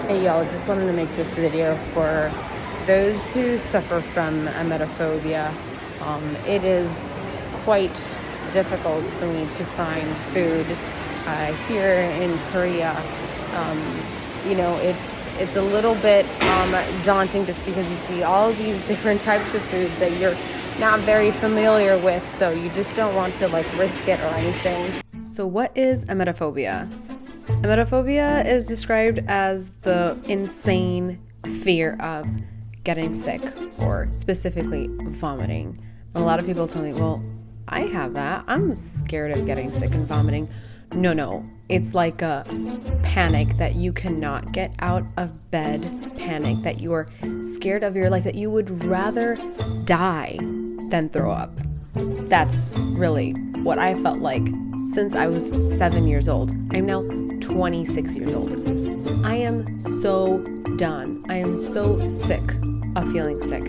Hey y'all, just wanted to make this video for those who suffer from emetophobia. It is quite difficult for me to find food here in Korea. It's a little bit daunting just because you see all these different types of foods that you're not very familiar with, so you just don't want to risk it or anything. So what is emetophobia? Emetophobia is described as the insane fear of getting sick, or specifically vomiting. A lot of people tell me, well, I have that. I'm scared of getting sick and vomiting. No. It's like a panic that you cannot get out of bed, panic that you are scared of your life, that you would rather die than throw up. That's really what I felt like since I was 7 years old. I'm now 26 years old. I am so done. I am so sick of feeling sick.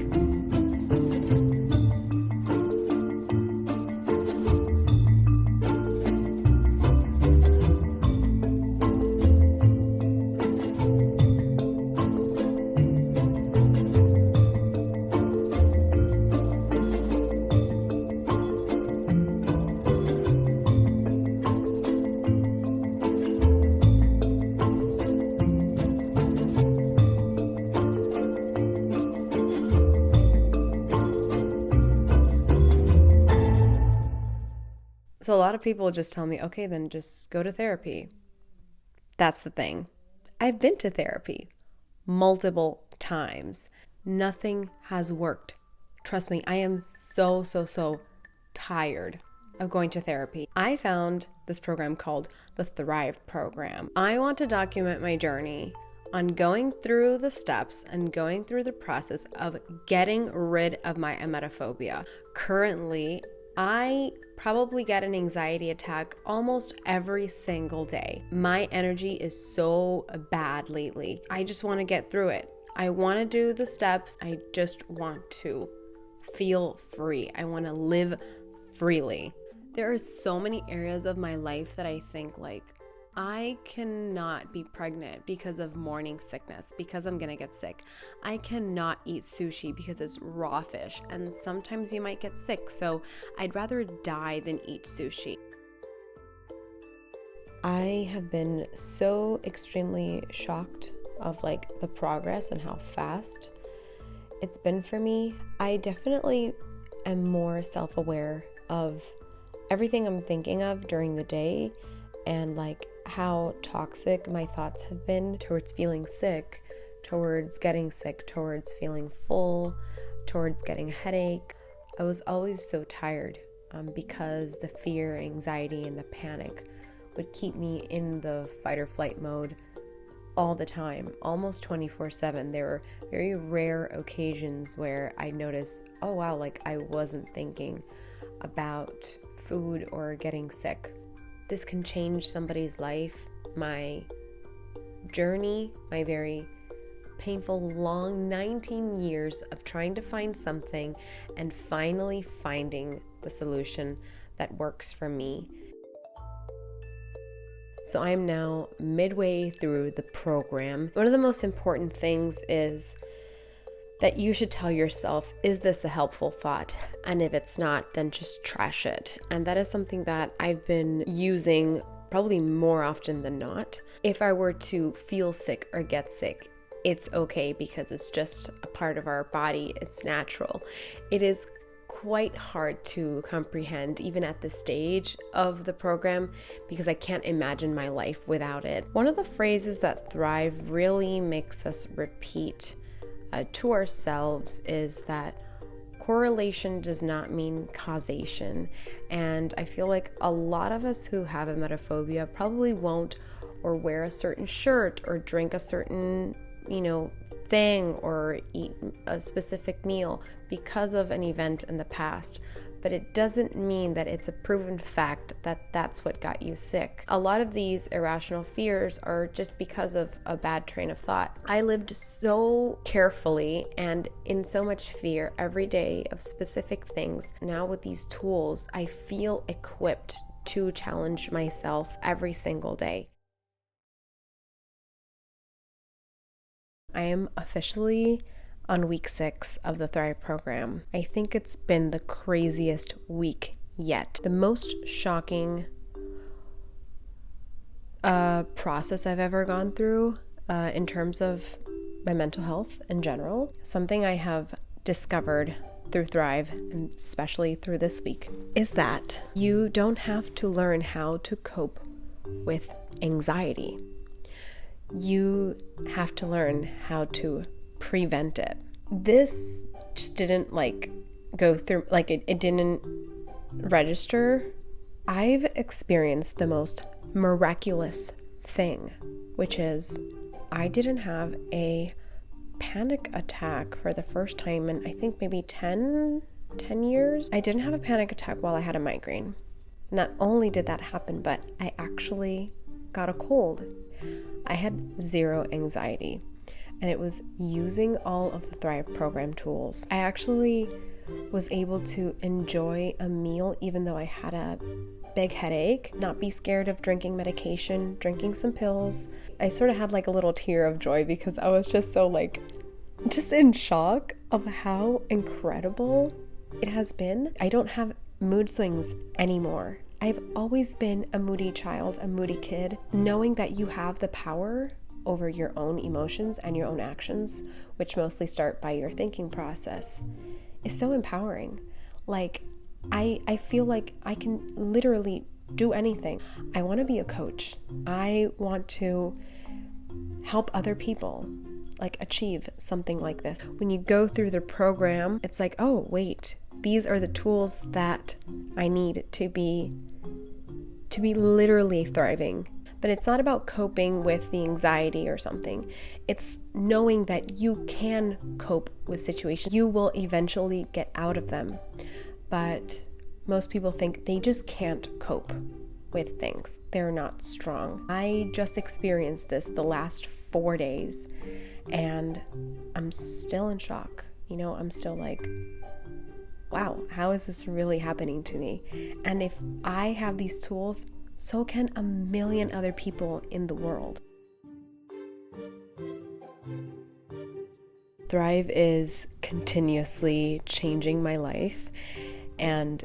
So a lot of people just tell me, okay, then just go to therapy. That's the thing. I've been to therapy multiple times. Nothing has worked. Trust me, I am so tired of going to therapy. I found this program called the Thrive program. I want to document my journey on going through the steps and going through the process of getting rid of my emetophobia. Currently, I probably get an anxiety attack almost every single day. My energy is so bad lately. I just want to get through it. I want to do the steps. I just want to feel free. I want to live freely. There are so many areas of my life that I think I cannot be pregnant because of morning sickness, because I'm gonna get sick. I cannot eat sushi because it's raw fish, and sometimes you might get sick, so I'd rather die than eat sushi. I have been so extremely shocked of the progress and how fast it's been for me. I definitely am more self-aware of everything I'm thinking of during the day, and how toxic my thoughts have been towards feeling sick, towards getting sick, towards feeling full, towards getting a headache. I was always so tired because the fear, anxiety, and the panic would keep me in the fight or flight mode all the time, almost 24/7. There were very rare occasions where I noticed, oh wow, I wasn't thinking about food or getting sick. This can change somebody's life. My journey, my very painful, long 19 years of trying to find something and finally finding the solution that works for me. So I'm now midway through the program. One of the most important things is that you should tell yourself, is this a helpful thought? And if it's not, then just trash it. And that is something that I've been using probably more often than not. If I were to feel sick or get sick, it's okay because it's just a part of our body. It's natural. It is quite hard to comprehend even at this stage of the program because I can't imagine my life without it. One of the phrases that Thrive really makes us repeat to ourselves is that correlation does not mean causation. And I feel like a lot of us who have emetophobia probably won't or wear a certain shirt or drink a certain, thing or eat a specific meal because of an event in the past. But it doesn't mean that it's a proven fact that that's what got you sick. A lot of these irrational fears are just because of a bad train of thought. I lived so carefully and in so much fear every day of specific things. Now with these tools, I feel equipped to challenge myself every single day. I am officially on week 6 of the Thrive program. I think it's been the craziest week yet. The most shocking process I've ever gone through in terms of my mental health in general. Something I have discovered through Thrive, and especially through this week, is that you don't have to learn how to cope with anxiety. You have to learn how to prevent it. This just didn't go through, it didn't register. I've experienced the most miraculous thing, which is I didn't have a panic attack for the first time in I think maybe 10 years. I didn't have a panic attack while I had a migraine. Not only did that happen, but I actually got a cold. I had zero anxiety, and it was using all of the Thrive program tools. I actually was able to enjoy a meal even though I had a big headache, not be scared of drinking medication, drinking some pills. I sort of had a little tear of joy because I was just so just in shock of how incredible it has been. I don't have mood swings anymore. I've always been a moody child, a moody kid. Knowing that you have the power over your own emotions and your own actions, which mostly start by your thinking process, is so empowering. I feel like I can literally do anything. I want to be a coach. I want to help other people achieve something like this. When you go through the program, it's oh wait, these are the tools that I need to be literally thriving. But it's not about coping with the anxiety or something. It's knowing that you can cope with situations. You will eventually get out of them. But most people think they just can't cope with things. They're not strong. I just experienced this the last 4 days, and I'm still in shock. I'm still wow, how is this really happening to me? And if I have these tools, so can a million other people in the world. Thrive is continuously changing my life. And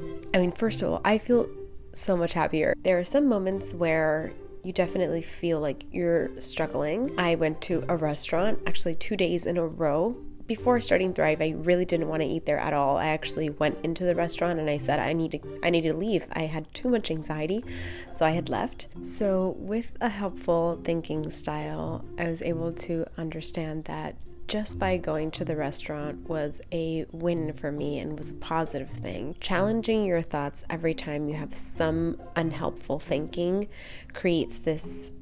first of all, I feel so much happier. There are some moments where you definitely feel like you're struggling. I went to a restaurant actually 2 days in a row. Before starting Thrive, I really didn't want to eat there at all. I actually went into the restaurant and I said I need to leave. I had too much anxiety, so I had left. So with a helpful thinking style, I was able to understand that just by going to the restaurant was a win for me and was a positive thing. Challenging your thoughts every time you have some unhelpful thinking creates this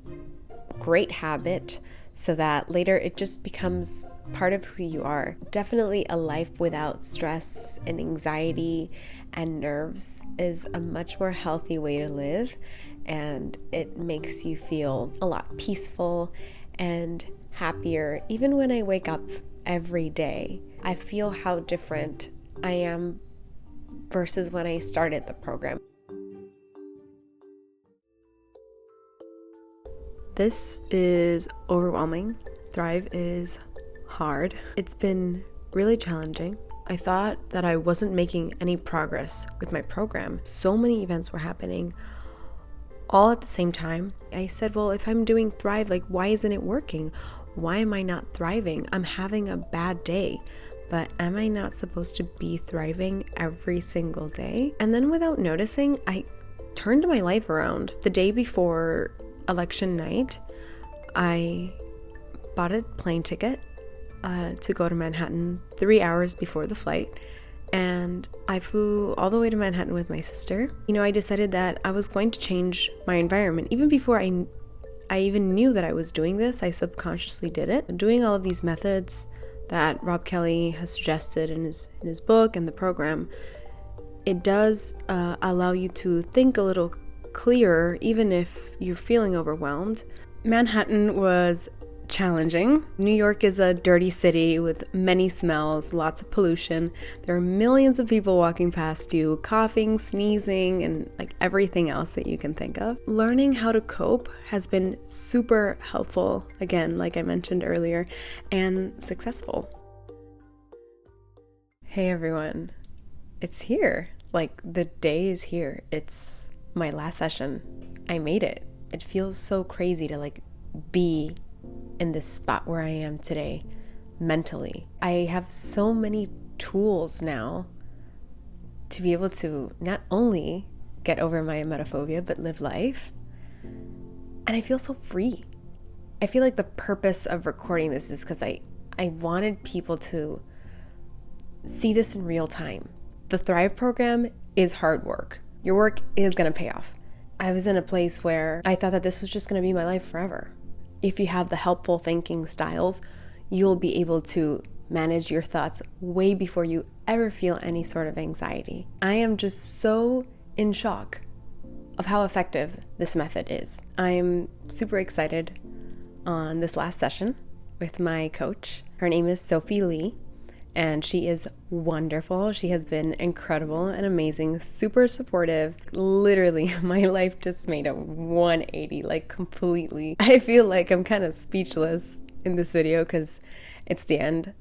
great habit so that later it just becomes part of who you are. Definitely a life without stress and anxiety and nerves is a much more healthy way to live, and it makes you feel a lot peaceful and happier. Even when I wake up every day, I feel how different I am versus when I started the program. This is overwhelming. Thrive is hard. It's been really challenging. I thought that I wasn't making any progress with my program. So many events were happening all at the same time. I said, well, if I'm doing Thrive, why isn't it working? Why am I not thriving? I'm having a bad day, but am I not supposed to be thriving every single day? And then without noticing, I turned my life around. The day before election night, I bought a plane ticket to go to Manhattan 3 hours before the flight. And I flew all the way to Manhattan with my sister. I decided that I was going to change my environment. Even before I even knew that I was doing this, I subconsciously did it. Doing all of these methods that Rob Kelly has suggested in his book and the program, it does allow you to think a little clearer, even if you're feeling overwhelmed. Manhattan was challenging. New York is a dirty city with many smells, lots of pollution. There are millions of people walking past you, coughing, sneezing, and like everything else that you can think of. Learning how to cope has been super helpful, again, like I mentioned earlier, and successful. Hey everyone, it's here. Like the day is here. It's my last session. I made it. It feels so crazy to like be in this spot where I am today mentally. I have so many tools now to be able to not only get over my emetophobia, but live life. And I feel so free. I feel like the purpose of recording this is because I wanted people to see this in real time. The Thrive program is hard work. Your work is going to pay off. I was in a place where I thought that this was just going to be my life forever. If you have the helpful thinking styles, you'll be able to manage your thoughts way before you ever feel any sort of anxiety. I am just so in shock of how effective this method is. I'm super excited on this last session with my coach. Her name is Sophie Lee, and she is wonderful. She has been incredible and amazing, super supportive. Literally, my life just made a 180, like completely. I feel like I'm kind of speechless in this video because it's the end.